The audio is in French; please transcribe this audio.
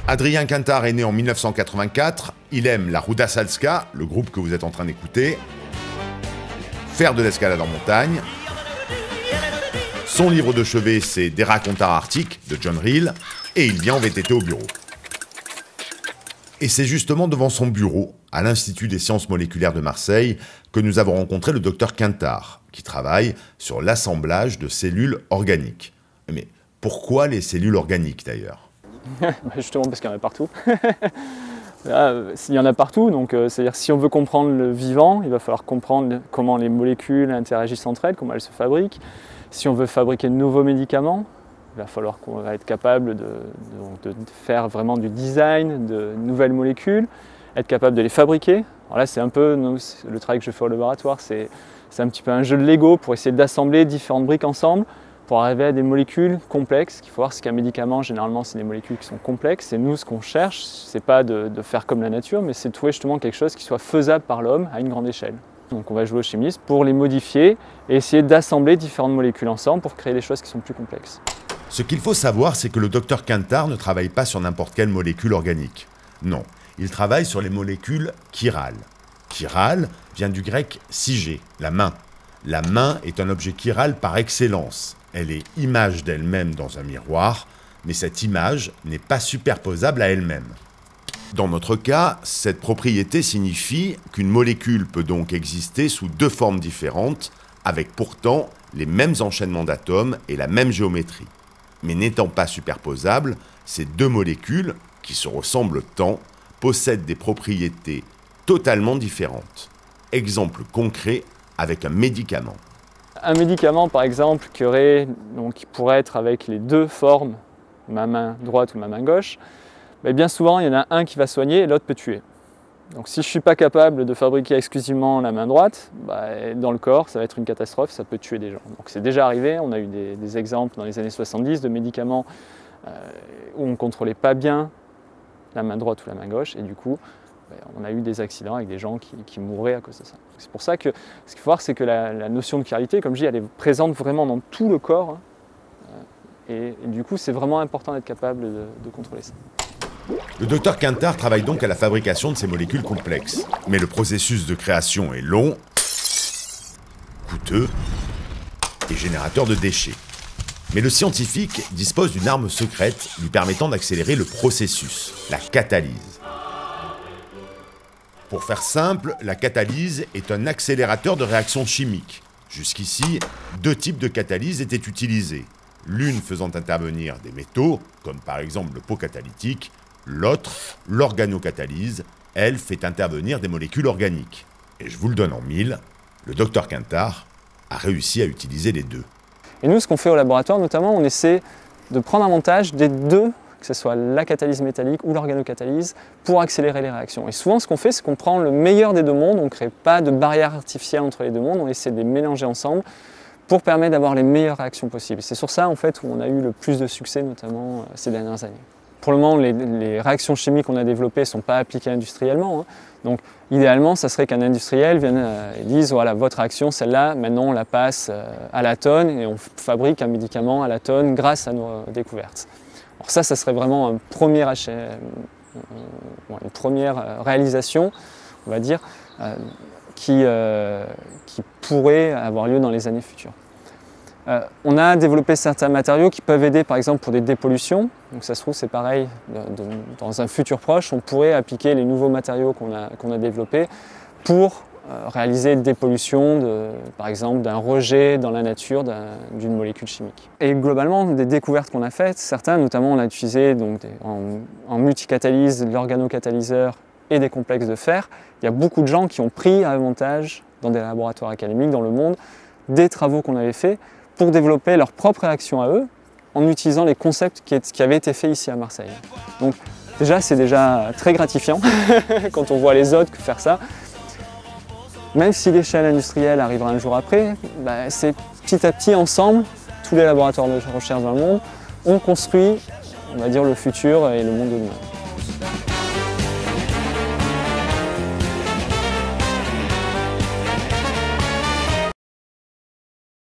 Adrien Quintard est né en 1984, il aime la Ruda Salska, le groupe que vous êtes en train d'écouter, faire de l'escalade en montagne. Son livre de chevet, c'est Des racontars arctiques de John Reel, et il vient en VTT au bureau. Et c'est justement devant son bureau, à l'Institut des sciences moléculaires de Marseille, que nous avons rencontré le docteur Quintard, qui travaille sur l'assemblage de cellules organiques. Mais pourquoi les cellules organiques d'ailleurs? Justement parce qu'il y en a partout. Il y en a partout, donc c'est-à-dire si on veut comprendre le vivant, il va falloir comprendre comment les molécules interagissent entre elles, comment elles se fabriquent. Si on veut fabriquer de nouveaux médicaments, il va falloir qu'on va être capable de faire vraiment du design de nouvelles molécules, être capable de les fabriquer. Alors là, c'est un peu le travail que je fais au laboratoire, c'est un petit peu un jeu de Lego pour essayer d'assembler différentes briques ensemble pour arriver à des molécules complexes. Il faut voir, c'est qu'un médicament, généralement, c'est des molécules qui sont complexes. Et nous, ce qu'on cherche, c'est pas de faire comme la nature, mais c'est de trouver justement quelque chose qui soit faisable par l'homme à une grande échelle. Donc on va jouer aux chimistes pour les modifier et essayer d'assembler différentes molécules ensemble pour créer des choses qui sont plus complexes. Ce qu'il faut savoir, c'est que le docteur Quintard ne travaille pas sur n'importe quelle molécule organique. Non, il travaille sur les molécules chirales. Chiral vient du grec sige, la main. La main est un objet chiral par excellence. Elle est image d'elle-même dans un miroir, mais cette image n'est pas superposable à elle-même. Dans notre cas, cette propriété signifie qu'une molécule peut donc exister sous deux formes différentes, avec pourtant les mêmes enchaînements d'atomes et la même géométrie. Mais n'étant pas superposables, ces deux molécules, qui se ressemblent tant, possèdent des propriétés totalement différentes. Exemple concret avec un médicament. Un médicament, par exemple, qui pourrait être avec les deux formes, ma main droite ou ma main gauche, mais bien souvent, il y en a un qui va soigner et l'autre peut tuer. Donc si je ne suis pas capable de fabriquer exclusivement la main droite, dans le corps, ça va être une catastrophe, ça peut tuer des gens. Donc c'est déjà arrivé, on a eu des exemples dans les années 70 de médicaments où on ne contrôlait pas bien la main droite ou la main gauche, et du coup, on a eu des accidents avec des gens qui mouraient à cause de ça. C'est pour ça que ce qu'il faut voir, c'est que la notion de chiralité, comme je dis, elle est présente vraiment dans tout le corps, et du coup, c'est vraiment important d'être capable de contrôler ça. Le docteur Quintard travaille donc à la fabrication de ces molécules complexes. Mais le processus de création est long, coûteux et générateur de déchets. Mais le scientifique dispose d'une arme secrète lui permettant d'accélérer le processus, la catalyse. Pour faire simple, la catalyse est un accélérateur de réactions chimiques. Jusqu'ici, deux types de catalyse étaient utilisés. L'une faisant intervenir des métaux, comme par exemple le pot catalytique, l'autre, l'organocatalyse, elle fait intervenir des molécules organiques. Et je vous le donne en mille, le docteur Quintard a réussi à utiliser les deux. Et nous, ce qu'on fait au laboratoire, notamment, on essaie de prendre avantage des deux, que ce soit la catalyse métallique ou l'organocatalyse, pour accélérer les réactions. Et souvent, ce qu'on fait, c'est qu'on prend le meilleur des deux mondes, on ne crée pas de barrière artificielle entre les deux mondes, on essaie de les mélanger ensemble pour permettre d'avoir les meilleures réactions possibles. C'est sur ça, en fait, où on a eu le plus de succès, notamment ces dernières années. Pour le moment, les réactions chimiques qu'on a développées ne sont pas appliquées industriellement. Donc, idéalement, ça serait qu'un industriel vienne et dise voilà, votre réaction, celle-là, maintenant on la passe à la tonne et on fabrique un médicament à la tonne grâce à nos découvertes. Alors ça serait vraiment une première réalisation, on va dire, qui pourrait avoir lieu dans les années futures. On a développé certains matériaux qui peuvent aider par exemple pour des dépollutions. Donc ça se trouve c'est pareil, dans un futur proche, on pourrait appliquer les nouveaux matériaux qu'on a développés pour réaliser des dépollutions, par exemple d'un rejet dans la nature d'une molécule chimique. Et globalement, des découvertes qu'on a faites, certains notamment on a utilisé donc, en multicatalyse l'organocatalyseur et des complexes de fer. Il y a beaucoup de gens qui ont pris avantage dans des laboratoires académiques dans le monde des travaux qu'on avait faits pour développer leur propre réaction à eux en utilisant les concepts qui avaient été faits ici à Marseille. Donc déjà, c'est déjà très gratifiant quand on voit les autres faire ça. Même si l'échelle industrielle arrivera un jour après, c'est petit à petit ensemble, tous les laboratoires de recherche dans le monde, on construit, on va dire, le futur et le monde de demain.